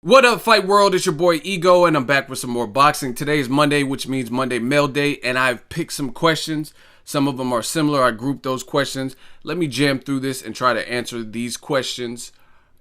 What up, Fight World? It's your boy Ego, and I'm back with some more boxing. Today is Monday, which means Monday Mail Day, and I've picked some questions. Some of them are similar. I grouped those questions. Let me jam through this and try to answer these questions.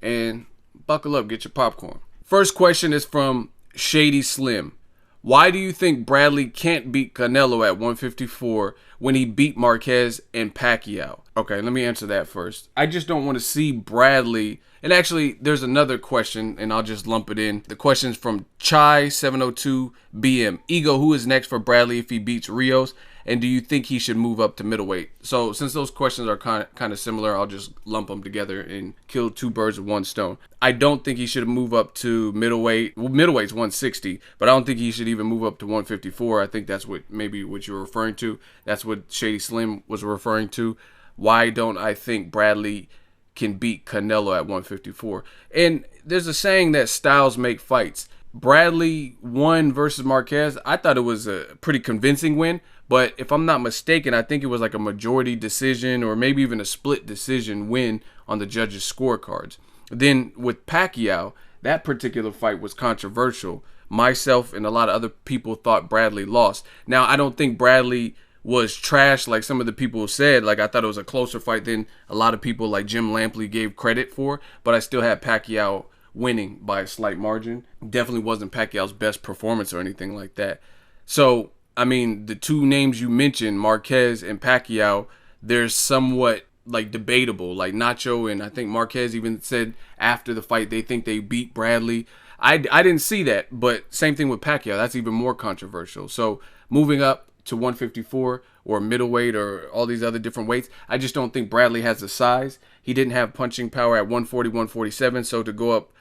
And buckle up, get your popcorn. First question is from Shady Slim. Why do you think Bradley can't beat Canelo at 154 when he beat Marquez and Pacquiao? Okay, let me answer that first. I just don't want to see Bradley. And actually, there's another question, and I'll just lump it in. The question's from Chai702BM. Ego, who is next for Bradley if he beats Rios? And do you think he should move up to middleweight? So since those questions are kind of similar, I'll just lump them together and kill two birds with one stone. I don't think he should move up to middleweight. Well, middleweight's 160, but I don't think he should even move up to 154. I think that's what you're referring to. That's what Shady Slim was referring to. Why don't I think Bradley can beat Canelo at 154? And there's a saying that styles make fights. Bradley won versus Marquez. I thought it was a pretty convincing win, but if I'm not mistaken, I think it was like a majority decision or maybe even a split decision win on the judges' scorecards. Then with Pacquiao, that particular fight was controversial. Myself and a lot of other people thought Bradley lost. Now, I don't think Bradley was trash like some of the people said. Like, I thought it was a closer fight than a lot of people like Jim Lampley gave credit for, but I still had Pacquiao winning by a slight margin. Definitely wasn't Pacquiao's best performance or anything like that. So, I mean, the two names you mentioned, Marquez and Pacquiao, they're somewhat like debatable. Like Nacho and I think Marquez even said after the fight they think they beat Bradley. I didn't see that, but same thing with Pacquiao. That's even more controversial. So moving up to 154 or middleweight or all these other different weights, I just don't think Bradley has the size. He didn't have punching power at 140, 147, so to go up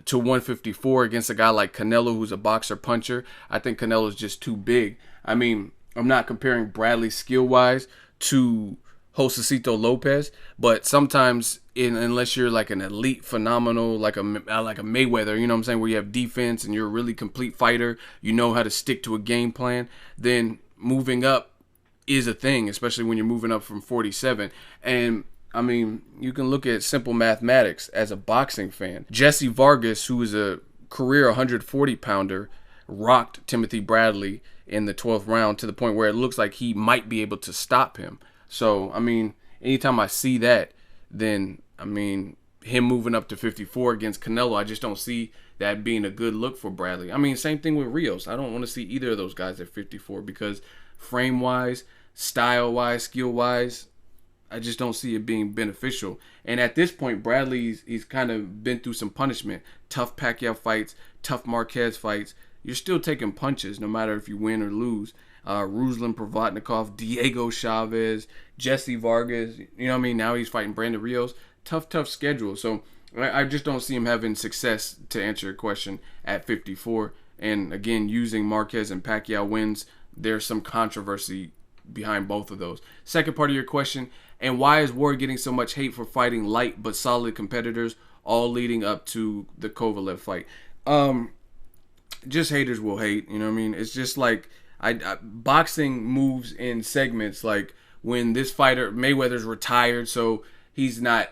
to 154 against a guy like Canelo, who's a boxer puncher, I think Canelo's just too big. I mean, I'm not comparing Bradley skill-wise to Josecito Lopez, but sometimes unless you're like an elite phenomenal, like a Mayweather, you know what I'm saying, where you have defense and you're a really complete fighter, you know how to stick to a game plan, then moving up is a thing, especially when you're moving up from 47. And I mean, you can look at simple mathematics as a boxing fan. Jesse Vargas, who is a career 140 pounder, rocked Timothy Bradley in the 12th round to the point where it looks like he might be able to stop him. So, I mean, anytime I see that, then, I mean, him moving up to 54 against Canelo, I just don't see that being a good look for Bradley. I mean, same thing with Rios. I don't want to see either of those guys at 54 because frame-wise, style-wise, skill-wise, I just don't see it being beneficial. And at this point, he's kind of been through some punishment. Tough Pacquiao fights, tough Marquez fights. You're still taking punches no matter if you win or lose. Ruslan Provodnikov, Diego Chavez, Jesse Vargas. You know what I mean? Now he's fighting Brandon Rios. Tough schedule. So I just don't see him having success, to answer your question, at 54. And again, using Marquez and Pacquiao wins, there's some controversy behind both of those. Second part of your question, and why is Ward getting so much hate for fighting light but solid competitors, all leading up to the Kovalev fight? Just haters will hate, you know what I mean? It's just like boxing moves in segments. Like when this fighter, Mayweather's retired, so he's not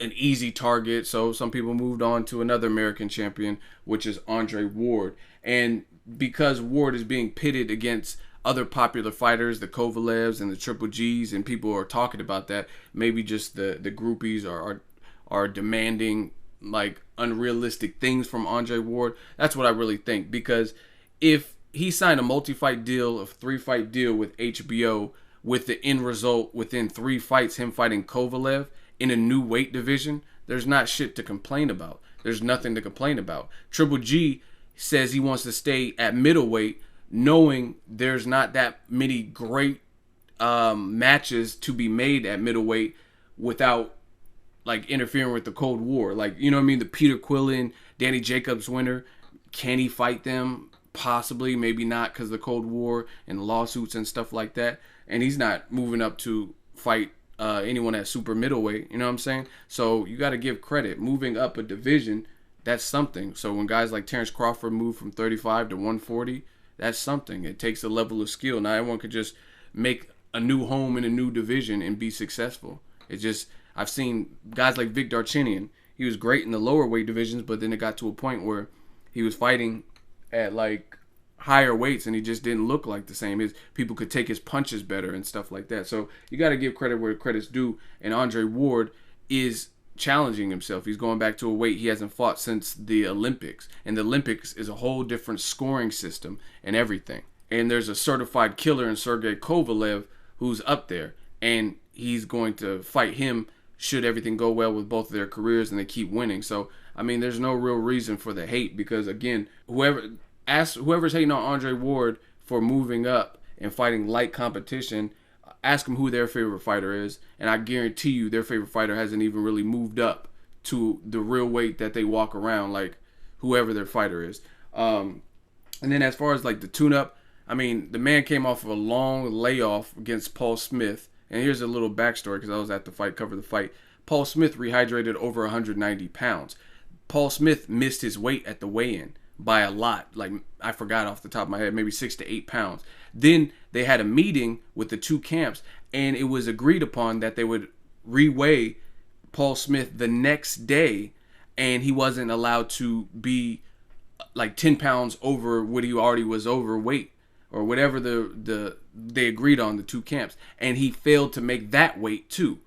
an easy target, so some people moved on to another American champion, which is Andre Ward. And because Ward is being pitted against other popular fighters, the Kovalevs and the Triple Gs, and people are talking about that, maybe just the groupies are demanding like unrealistic things from Andre Ward. That's what I really think, because if he signed a multi-fight deal, a 3-fight deal with HBO, with the end result within 3 fights him fighting Kovalev in a new weight division, there's not shit to complain about. There's nothing to complain about. Triple G says he wants to stay at middleweight, knowing there's not that many great matches to be made at middleweight without like interfering with the Cold War. Like, you know what I mean? The Peter Quillen, Danny Jacobs winner, can he fight them? Possibly, maybe not, because of the Cold War and lawsuits and stuff like that. And he's not moving up to fight anyone at super middleweight, you know what I'm saying? So you got to give credit. Moving up a division, that's something. So when guys like Terrence Crawford move from 35 to 140, that's something. It takes a level of skill. Not everyone could just make a new home in a new division and be successful. It's just, I've seen guys like Vic Darchinyan. he was great in the lower weight divisions, but then it got to a point where he was fighting at like higher weights and he just didn't look like the same. His people could take his punches better and stuff like that. So you got to give credit where credit's due. And Andre Ward is challenging himself. He's going back to a weight he hasn't fought since the Olympics. And the Olympics is a whole different scoring system and everything. And there's a certified killer in Sergey Kovalev who's up there. And he's going to fight him should everything go well with both of their careers and they keep winning. So, I mean, there's no real reason for the hate because, again, whoever's hating on Andre Ward for moving up and fighting light competition, ask them who their favorite fighter is, and I guarantee you their favorite fighter hasn't even really moved up to the real weight that they walk around, like whoever their fighter is. And then as far as like the tune-up, I mean, the man came off of a long layoff against Paul Smith, and here's a little backstory because I was at the fight, covered the fight. Paul Smith rehydrated over 190 pounds. Paul Smith missed his weight at the weigh-in by a lot. Like, I forgot off the top of my head, maybe 6 to 8 pounds. Then they had a meeting with the two camps, and it was agreed upon that they would reweigh Paul Smith the next day, and he wasn't allowed to be like 10 pounds over what he already was overweight, or whatever they agreed on, the two camps. And he failed to make that weight too.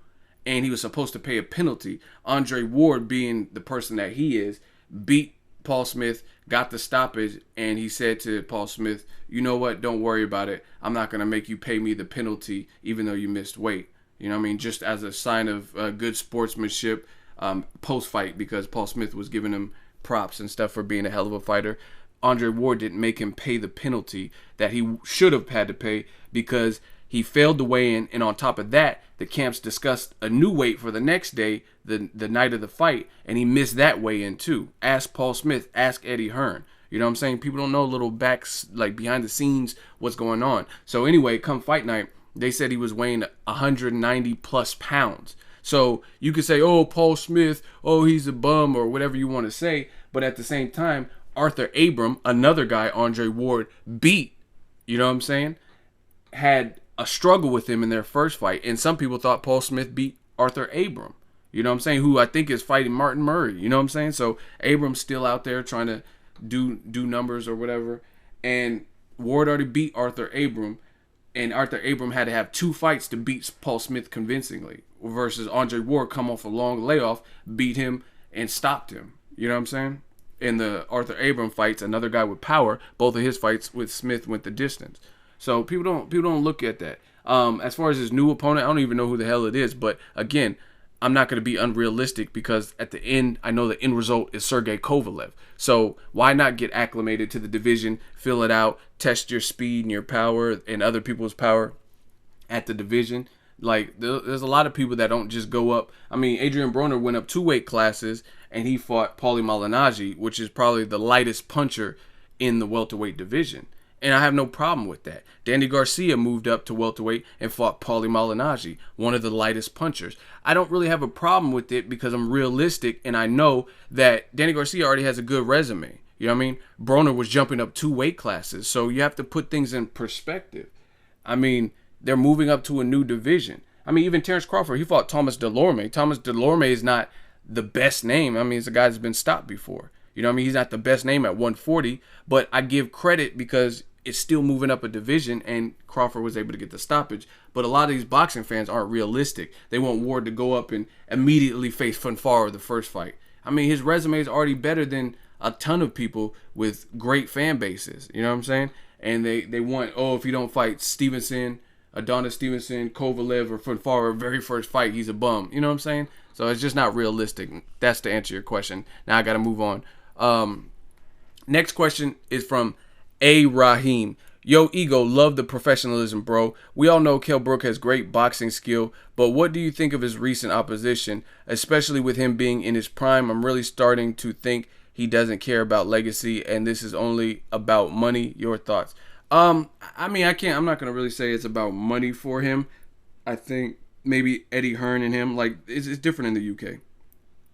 And he was supposed to pay a penalty. Andre Ward, being the person that he is, beat Paul Smith, got the stoppage, and he said to Paul Smith, you know what, don't worry about it. I'm not going to make you pay me the penalty even though you missed weight. You know what I mean? Just as a sign of good sportsmanship post-fight, because Paul Smith was giving him props and stuff for being a hell of a fighter. Andre Ward didn't make him pay the penalty that he should have had to pay because he failed to weigh in, and on top of that, the camps discussed a new weight for the next day, the night of the fight, and he missed that weigh-in too. Ask Paul Smith, ask Eddie Hearn. You know what I'm saying? People don't know little backs, like behind the scenes, what's going on. So anyway, come fight night, they said he was weighing 190 plus pounds. So you could say, oh, Paul Smith, oh, he's a bum, or whatever you want to say, but at the same time, Arthur Abram, another guy Andre Ward beat, you know what I'm saying, had a struggle with him in their first fight. And some people thought Paul Smith beat Arthur Abram, you know what I'm saying, who I think is fighting Martin Murray, you know what I'm saying? So Abram's still out there trying to do numbers or whatever. And Ward already beat Arthur Abram, and Arthur Abram had to have 2 fights to beat Paul Smith convincingly, versus Andre Ward come off a long layoff, beat him, and stopped him. You know what I'm saying? In the Arthur Abram fights, another guy with power, both of his fights with Smith went the distance. So people don't look at that. As far as his new opponent, I don't even know who the hell it is. But again, I'm not going to be unrealistic because at the end, I know the end result is Sergey Kovalev. So why not get acclimated to the division, fill it out, test your speed and your power and other people's power at the division? Like, there's a lot of people that don't just go up. I mean, Adrian Broner went up 2 weight classes and he fought Paulie Malignaggi, which is probably the lightest puncher in the welterweight division. And I have no problem with that. Danny Garcia moved up to welterweight and fought Paulie Malignaggi, one of the lightest punchers. I don't really have a problem with it because I'm realistic and I know that Danny Garcia already has a good resume. You know what I mean? Broner was jumping up 2 weight classes. So you have to put things in perspective. I mean, they're moving up to a new division. I mean, even Terrence Crawford, he fought Thomas Delorme. Thomas Delorme is not the best name. I mean, it's a guy that's been stopped before. You know what I mean? He's not the best name at 140, but I give credit because it's still moving up a division and Crawford was able to get the stoppage. But a lot of these boxing fans aren't realistic. They want Ward to go up and immediately face Fonfara the first fight. I mean, his resume is already better than a ton of people with great fan bases. You know what I'm saying? And they want, oh, if you don't fight Stevenson, Adonis Stevenson, Kovalev, or Fonfara very first fight, he's a bum. You know what I'm saying? So it's just not realistic. That's to answer your question. Now I got to move on. Next question is from A. Rahim. Yo, Ego, love the professionalism, bro. We all know Kell Brook has great boxing skill, but what do you think of his recent opposition, especially with him being in his prime? I'm really starting to think he doesn't care about legacy, and this is only about money. Your thoughts? I mean, I'm not going to really say it's about money for him. I think maybe Eddie Hearn and him, like, it's different in the UK.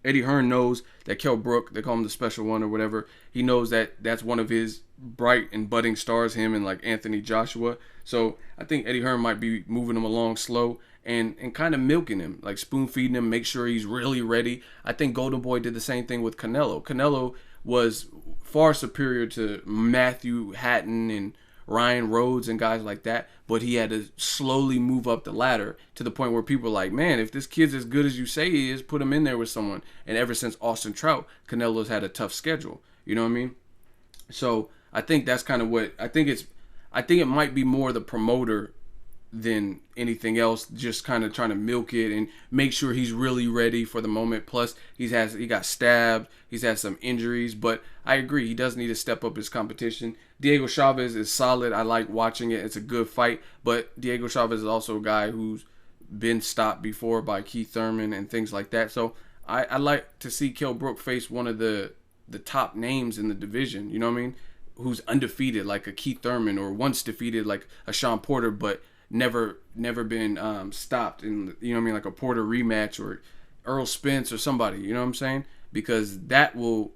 Eddie Hearn knows that Kell Brook, they call him the special one or whatever, he knows that that's one of his bright and budding stars, him and like Anthony Joshua. So I think Eddie Hearn might be moving him along slow and kind of milking him, like spoon feeding him, make sure he's really ready. I think Golden Boy did the same thing with Canelo. Canelo was far superior to Matthew Hatton and Ryan Rhodes and guys like that, but he had to slowly move up the ladder to the point where people are like, man, if this kid's as good as you say he is, put him in there with someone. And ever since Austin Trout, Canelo's had a tough schedule. You know what I mean? So I think that's kind of what I think it might be more the promoter than anything else, just kind of trying to milk it and make sure he's really ready for the moment. Plus he got stabbed, he's had some injuries, but I agree he does need to step up his competition. Diego Chavez is solid. I like watching it. It's a good fight, but Diego Chavez is also a guy who's been stopped before by Keith Thurman and things like that. So I like to see Kell Brook face one of the top names in the division, you know what I mean, who's undefeated like a Keith Thurman, or once defeated like a Sean Porter, but never been stopped in, you know what I mean, like a Porter rematch or Errol Spence or somebody, you know what I'm saying? Because that will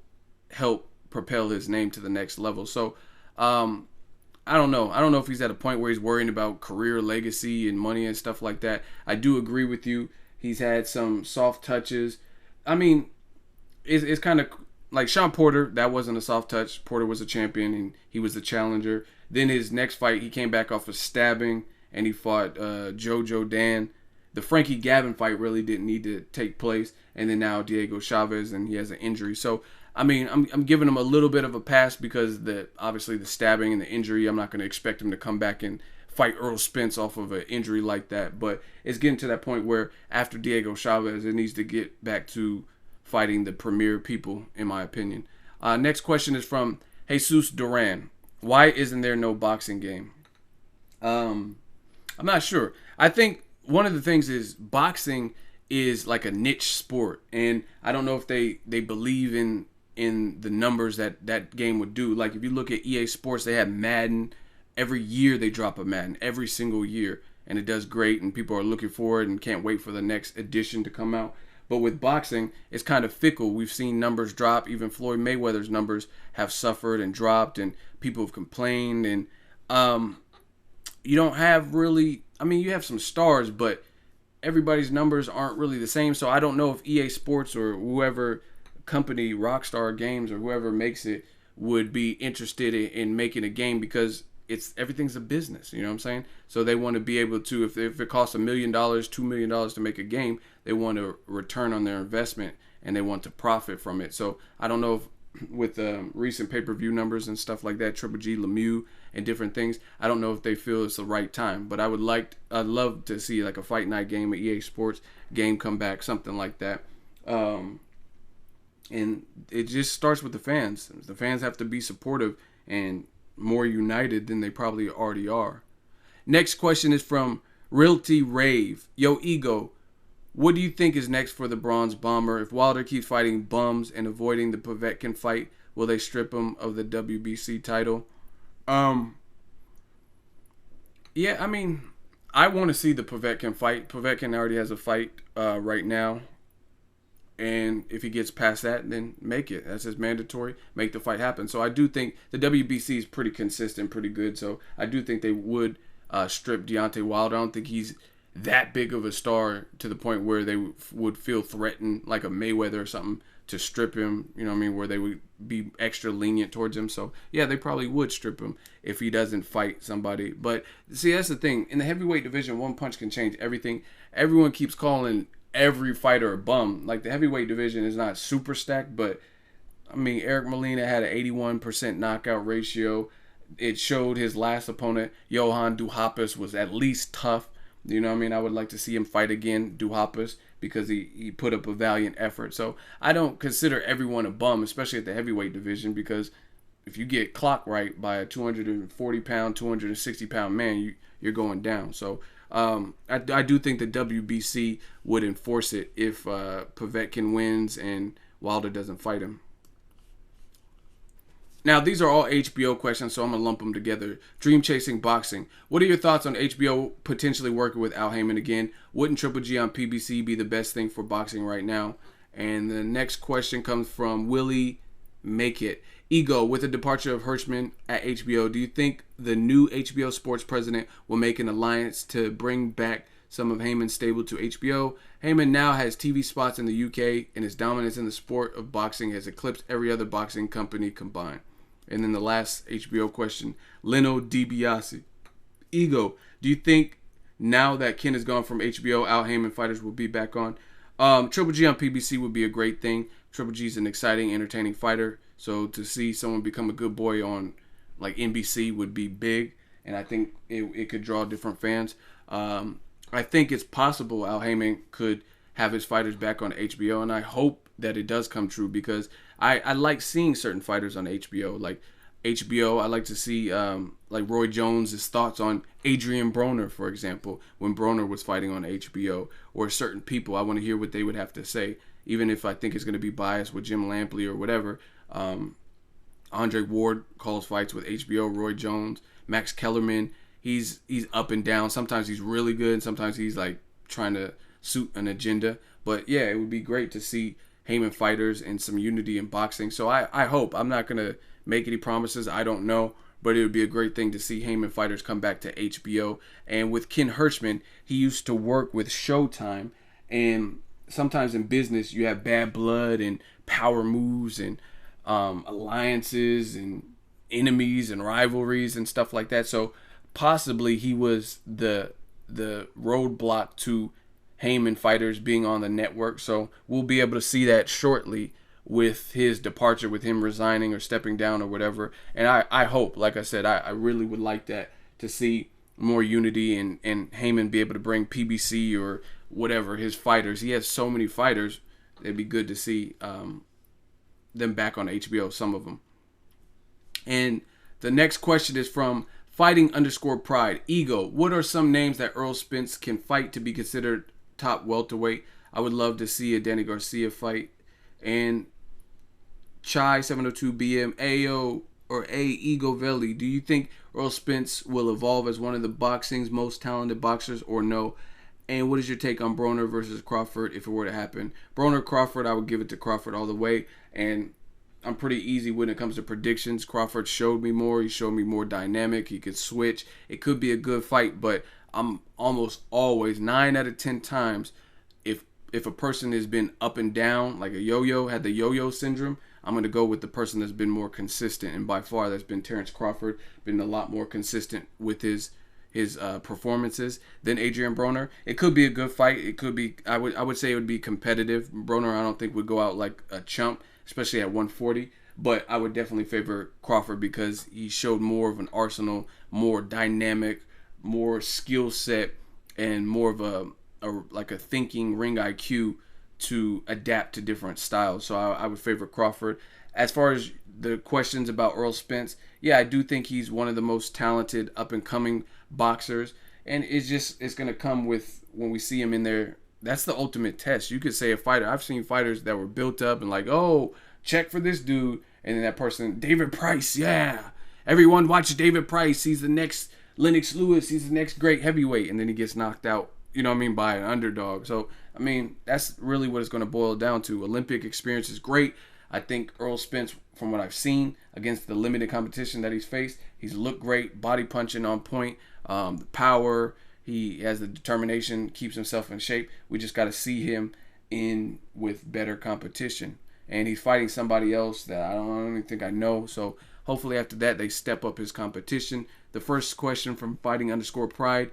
help propel his name to the next level. So I don't know. I don't know if he's at a point where he's worrying about career legacy and money and stuff like that. I do agree with you. He's had some soft touches. I mean, it's kind of like Sean Porter. That wasn't a soft touch. Porter was a champion and he was the challenger. Then his next fight, he came back off of stabbing and he fought Jojo Dan. The Frankie Gavin fight really didn't need to take place. And then now Diego Chavez, and he has an injury. So, I mean, I'm giving him a little bit of a pass because obviously the stabbing and the injury, I'm not going to expect him to come back and fight Errol Spence off of an injury like that. But it's getting to that point where after Diego Chavez, it needs to get back to fighting the premier people, in my opinion. Next question is from Jesus Duran. Why isn't there no boxing game? I'm not sure. I think one of the things is boxing is like a niche sport, and I don't know if they believe in the numbers that game would do. Like if you look at EA Sports, they have Madden. Every year they drop a Madden, every single year, and it does great, and people are looking for it and can't wait for the next edition to come out. But with boxing, it's kind of fickle. We've seen numbers drop. Even Floyd Mayweather's numbers have suffered and dropped, and people have complained. And you don't have really, I mean, you have some stars, but everybody's numbers aren't really the same. So I don't know if EA Sports or whoever company, Rockstar Games or whoever makes it, would be interested in making a game, because everything's a business, you know what I'm saying? So they want to be able to, if it costs $1 million, $2 million to make a game, they want a return on their investment and they want to profit from it. So I don't know if with recent pay-per-view numbers and stuff like that, Triple G, Lemieux, and different things, I don't know if they feel it's the right time. But I'd love to see like a Fight Night game, an EA Sports game come back, something like that. And it just starts with the fans. The fans have to be supportive and more united than they probably already are. Next question is from Realty Rave. Yo, Ego, what do you think is next for the Bronze Bomber? If Wilder keeps fighting bums and avoiding the Povetkin fight, will they strip him of the WBC title? Yeah, I mean, I want to see the Povetkin fight. Povetkin already has a fight right now. And if he gets past that, then make it. That's his mandatory. Make the fight happen. So I do think the WBC is pretty consistent, pretty good. So I do think they would strip Deontay Wilder. I don't think he's that big of a star to the point where they would feel threatened, like a Mayweather or something, to strip him. You know what I mean? Where they would be extra lenient towards him. So yeah, they probably would strip him if he doesn't fight somebody. But see, that's the thing. In the heavyweight division, one punch can change everything. Everyone keeps calling every fighter a bum. Like the heavyweight division is not super stacked, but I mean, Eric Molina had an 81% knockout ratio. It showed his last opponent, Johan Duhaupas, was at least tough. You know what I mean? I would like to see him fight again, Duhaupas, because he put up a valiant effort. So I don't consider everyone a bum, especially at the heavyweight division, because if you get clocked right by a 240-pound, 260-pound man, you're going down. So I do think the WBC would enforce it if Povetkin wins and Wilder doesn't fight him. Now, these are all HBO questions, so I'm going to lump them together. Dream Chasing Boxing. What are your thoughts on HBO potentially working with Al Haymon again? Wouldn't Triple G on PBC be the best thing for boxing right now? And the next question comes from Willie Make It. Ego, with the departure of Hershman at HBO, do you think the new HBO Sports president will make an alliance to bring back some of Haymon's stable to HBO? Haymon now has TV spots in the UK, and his dominance in the sport of boxing has eclipsed every other boxing company combined. And then the last HBO question, Leno DiBiase. Ego, do you think now that Ken is gone from HBO, Al Haymon fighters will be back on? Triple G on PBC would be a great thing. Triple G is an exciting, entertaining fighter. So to see someone become a good boy on like NBC would be big. And I think it could draw different fans. I think it's possible Al Haymon could have his fighters back on HBO. And I hope that it does come true because I like seeing certain fighters on HBO. Like HBO, I like to see like Roy Jones' thoughts on Adrian Broner, for example, when Broner was fighting on HBO, or certain people. I want to hear what they would have to say, even if I think it's going to be biased with Jim Lampley or whatever. Andre Ward calls fights with HBO, Roy Jones, Max Kellerman. He's up and down. Sometimes he's really good, and sometimes he's like trying to suit an agenda. But yeah, it would be great to see Haymon fighters and some unity in boxing. So I hope. I'm not going to make any promises. I don't know. But it would be a great thing to see Haymon fighters come back to HBO. And with Ken Hershman, he used to work with Showtime. And sometimes in business, you have bad blood and power moves and alliances and enemies and rivalries and stuff like that. So possibly he was the roadblock to Haymon fighters being on the network. So we'll be able to see that shortly with his departure, with him resigning or stepping down or whatever. And I hope, like I said, I really would like that, to see more unity and Haymon be able to bring PBC or whatever, his fighters. He has so many fighters. It'd be good to see them back on HBO, some of them. And the next question is from Fighting_Pride. Ego, what are some names that Errol Spence can fight to be considered top welterweight? I would love to see a Danny Garcia fight. And Chai 702 BM, Ayo or A Ego Veli, do you think Errol Spence will evolve as one of the boxing's most talented boxers or no? And what is your take on Broner versus Crawford if it were to happen? Broner Crawford, I would give it to Crawford all the way. And I'm pretty easy when it comes to predictions. Crawford showed me more. He showed me more dynamic. He could switch. It could be a good fight, but I'm almost always 9 out of 10 times, if a person has been up and down, like a yo-yo, had the yo-yo syndrome, I'm going to go with the person that's been more consistent. And by far, that's been Terrence Crawford, been a lot more consistent with his performances than Adrian Broner. It could be a good fight. It could be, I would say it would be competitive. Broner, I don't think, would go out like a chump, especially at 140. But I would definitely favor Crawford because he showed more of an arsenal, more dynamic, more skill set, and more of a thinking ring IQ to adapt to different styles. So I would favor Crawford. As far as the questions about Errol Spence, yeah, I do think he's one of the most talented up-and-coming boxers. And it's going to come with, when we see him in there, that's the ultimate test. You could say a fighter, I've seen fighters that were built up and like, oh, check for this dude. And then that person, David Price, yeah. Everyone watch David Price. He's the next Lennox Lewis. He's the next great heavyweight. And then he gets knocked out, by an underdog. So, that's really what it's going to boil down to. Olympic experience is great. I think Errol Spence, from what I've seen against the limited competition that he's faced, he's looked great, body punching on point, the power, he has the determination, keeps himself in shape. We just got to see him in with better competition. And he's fighting somebody else that I don't even think I know. So hopefully after that they step up his competition. The first question from Fighting_Pride,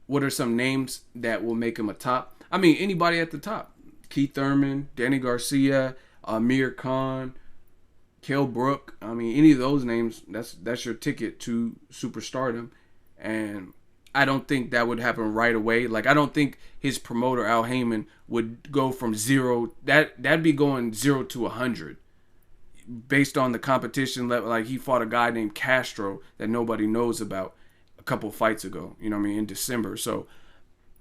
what are some names that will make him a top? Anybody at the top. Keith Thurman, Danny Garcia, Amir Khan, Kell Brook. Any of those names, that's your ticket to superstardom. And I don't think that would happen right away. Like, I don't think his promoter, Al Haymon, would go from zero. That'd be going 0 to 100 based on the competition level. Like, he fought a guy named Castro that nobody knows about a couple fights ago, in December. So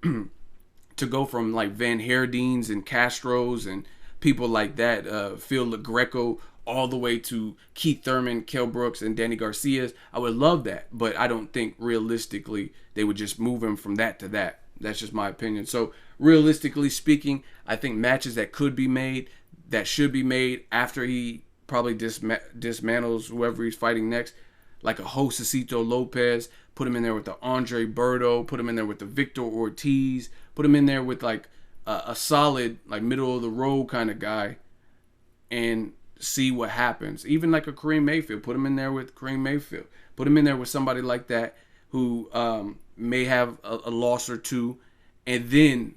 to go from like Van Herdines and Castros and people like that, Phil LaGreco, all the way to Keith Thurman, Kell Brooks, and Danny Garcia's, I would love that. But I don't think realistically they would just move him from that to that. That's just my opinion. So realistically speaking, I think matches that could be made, that should be made after he probably dismantles whoever he's fighting next, like a Josecito Lopez, put him in there with the Andre Berto, put him in there with the Victor Ortiz, put him in there with like a solid, like middle of the road kind of guy, and see what happens. Even like a Kareem Mayfield, put him in there with Kareem Mayfield, put him in there with somebody like that who may have a loss or two, and then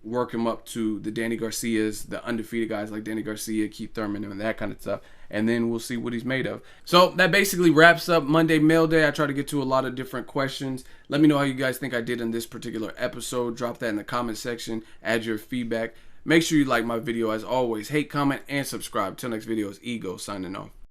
work him up to the Danny Garcias, the undefeated guys like Danny Garcia, Keith Thurman, and that kind of stuff. And then we'll see what he's made of. So that basically wraps up Monday Mail Day. I try to get to a lot of different questions. Let me know how you guys think I did in this particular episode. Drop that in the comment section. Add your feedback. Make sure you like my video as always. Hate, comment, and subscribe. Till next video, it's Ego signing off.